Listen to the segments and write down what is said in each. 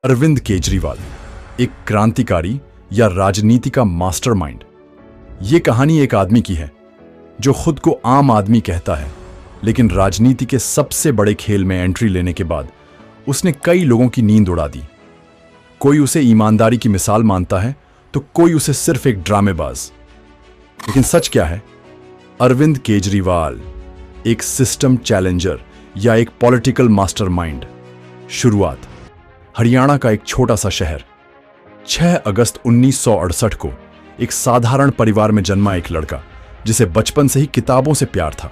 अरविंद केजरीवाल एक क्रांतिकारी या राजनीति का मास्टरमाइंड। ये कहानी एक आदमी की है जो खुद को आम आदमी कहता है, लेकिन राजनीति के सबसे बड़े खेल में एंट्री लेने के बाद उसने कई लोगों की नींद उड़ा दी। कोई उसे ईमानदारी की मिसाल मानता है तो कोई उसे सिर्फ एक ड्रामेबाज। लेकिन सच क्या है? अरविंद केजरीवाल एक सिस्टम चैलेंजर या एक पॉलिटिकल मास्टरमाइंड। शुरुआत हरियाणा का एक छोटा सा शहर। 6 अगस्त 1968 को एक साधारण परिवार में जन्मा एक लड़का जिसे बचपन से ही किताबों से प्यार था।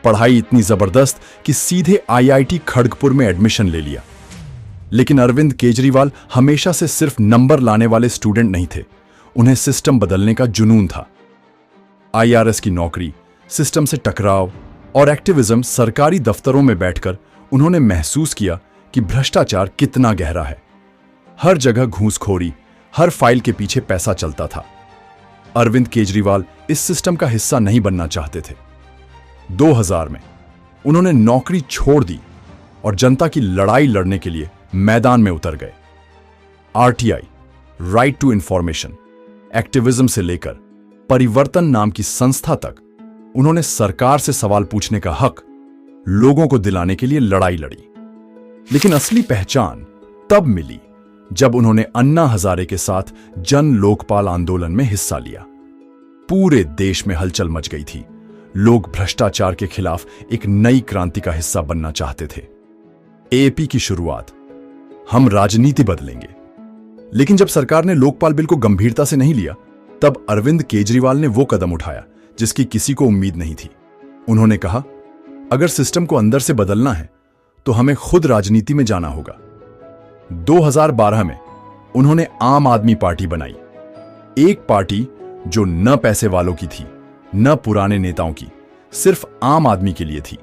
पढ़ाई इतनी जबरदस्त कि सीधे IIT खड़गपुर में एडमिशन ले लिया। लेकिन अरविंद केजरीवाल हमेशा से सिर्फ नंबर लाने वाले स्टूडेंट नहीं थे, उन्हें सिस्टम बदलने का जुनून था। IRS की नौकरी, सिस्टम से टकराव और एक्टिविज्म। सरकारी दफ्तरों में बैठकर उन्होंने महसूस किया कि भ्रष्टाचार कितना गहरा है। हर जगह घूसखोरी, हर फाइल के पीछे पैसा चलता था। अरविंद केजरीवाल इस सिस्टम का हिस्सा नहीं बनना चाहते थे। 2000 में उन्होंने नौकरी छोड़ दी और जनता की लड़ाई लड़ने के लिए मैदान में उतर गए। RTI, right to information, activism से लेकर परिवर्तन नाम की संस्था तक उन्होंने सरकार से सवाल पूछने का हक लोगों को दिलाने के लिए लड़ाई लड़ी। लेकिन असली पहचान तब मिली जब उन्होंने अन्ना हजारे के साथ जन लोकपाल आंदोलन में हिस्सा लिया। पूरे देश में हलचल मच गई थी। लोग भ्रष्टाचार के खिलाफ एक नई क्रांति का हिस्सा बनना चाहते थे। AAP की शुरुआत, हम राजनीति बदलेंगे। लेकिन जब सरकार ने लोकपाल बिल को गंभीरता से नहीं लिया, तब अरविंद केजरीवाल ने वो कदम उठाया जिसकी किसी को उम्मीद नहीं थी। उन्होंने कहा, अगर सिस्टम को अंदर से बदलना है तो हमें खुद राजनीति में जाना होगा। 2012 में उन्होंने आम आदमी पार्टी बनाई, एक पार्टी जो न पैसे वालों की थी, न पुराने नेताओं की, सिर्फ आम आदमी के लिए थी।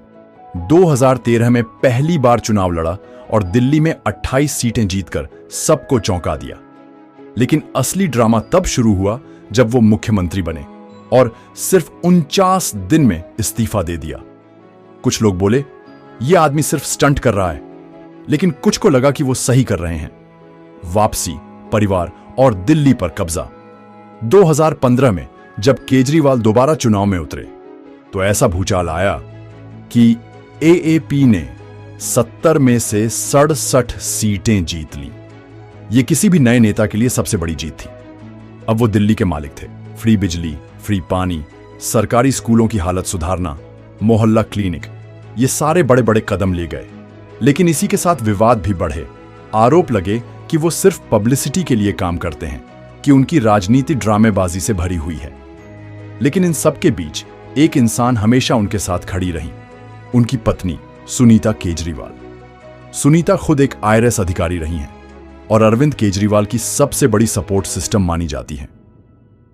2013 में पहली बार चुनाव लड़ा और दिल्ली में 28 सीटें जीतकर सबको चौंका दिया। लेकिन असली ड्रामा तब शुरू हुआ जब वो मुख्यमंत्री बने और सिर्फ 49 दिन में इस्तीफा दे दिया। कुछ लोग बोले ये आदमी सिर्फ स्टंट कर रहा है, लेकिन कुछ को लगा कि वो सही कर रहे हैं। वापसी, परिवार और दिल्ली पर कब्जा। 2015 में जब केजरीवाल दोबारा चुनाव में उतरे तो ऐसा भूचाल आया कि AAP ने 70 में से 67 सीटें जीत ली। ये किसी भी नए नेता के लिए सबसे बड़ी जीत थी। अब वो दिल्ली के मालिक थे। फ्री बिजली, फ्री पानी, सरकारी स्कूलों की हालत सुधारना, मोहल्ला क्लिनिक, ये सारे बड़े बड़े कदम लिए गए। लेकिन इसी के साथ विवाद भी बढ़े। आरोप लगे कि वो सिर्फ पब्लिसिटी के लिए काम करते हैं, कि उनकी राजनीति ड्रामेबाजी से भरी हुई है। लेकिन इन सब के बीच एक इंसान हमेशा उनके साथ खड़ी रही, उनकी पत्नी सुनीता केजरीवाल। सुनीता खुद एक IRS अधिकारी रही हैं और अरविंद केजरीवाल की सबसे बड़ी सपोर्ट सिस्टम मानी जाती हैं।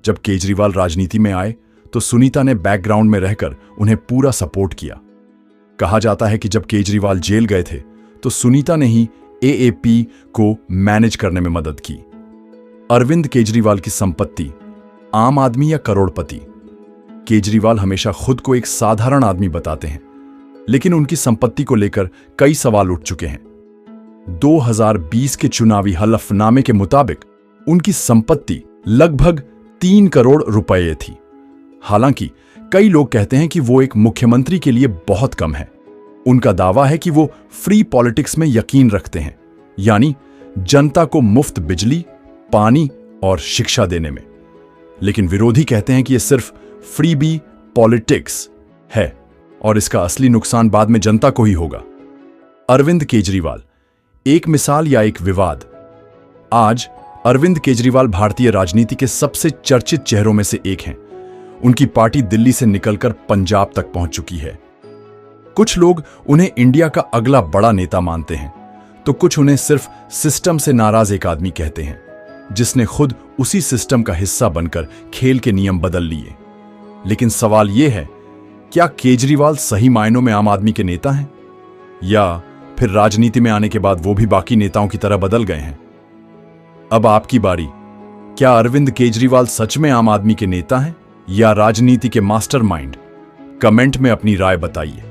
जब केजरीवाल राजनीति में आए तो सुनीता ने बैकग्राउंड में रहकर उन्हें पूरा सपोर्ट किया। कहा जाता है कि जब केजरीवाल जेल गए थे तो सुनीता ने ही AAP को मैनेज करने में मदद की। अरविंद केजरीवाल की संपत्ति, आम आदमी या करोड़पति? केजरीवाल हमेशा खुद को एक साधारण आदमी बताते हैं, लेकिन उनकी संपत्ति को लेकर कई सवाल उठ चुके हैं। 2020 के चुनावी हलफनामे के मुताबिक उनकी संपत्ति लगभग 3 करोड़ रुपए थी। हालांकि कई लोग कहते हैं कि वो एक मुख्यमंत्री के लिए बहुत कम है। उनका दावा है कि वो फ्री पॉलिटिक्स में यकीन रखते हैं, यानी जनता को मुफ्त बिजली, पानी और शिक्षा देने में। लेकिन विरोधी कहते हैं कि ये सिर्फ फ्रीबी पॉलिटिक्स है और इसका असली नुकसान बाद में जनता को ही होगा। अरविंद केजरीवाल, एक मिसाल या एक विवाद? आज अरविंद केजरीवाल भारतीय राजनीति के सबसे चर्चित चेहरों में से एक हैं। उनकी पार्टी दिल्ली से निकलकर पंजाब तक पहुंच चुकी है। कुछ लोग उन्हें इंडिया का अगला बड़ा नेता मानते हैं, तो कुछ उन्हें सिर्फ सिस्टम से नाराज एक आदमी कहते हैं, जिसने खुद उसी सिस्टम का हिस्सा बनकर खेल के नियम बदल लिए। लेकिन सवाल यह है, क्या केजरीवाल सही मायनों में आम आदमी के नेता हैं, या फिर राजनीति में आने के बाद वो भी बाकी नेताओं की तरह बदल गए हैं? अब आपकी बारी। क्या अरविंद केजरीवाल सच में आम आदमी के नेता हैं या राजनीति के मास्टरमाइंड? कमेंट में अपनी राय बताइए।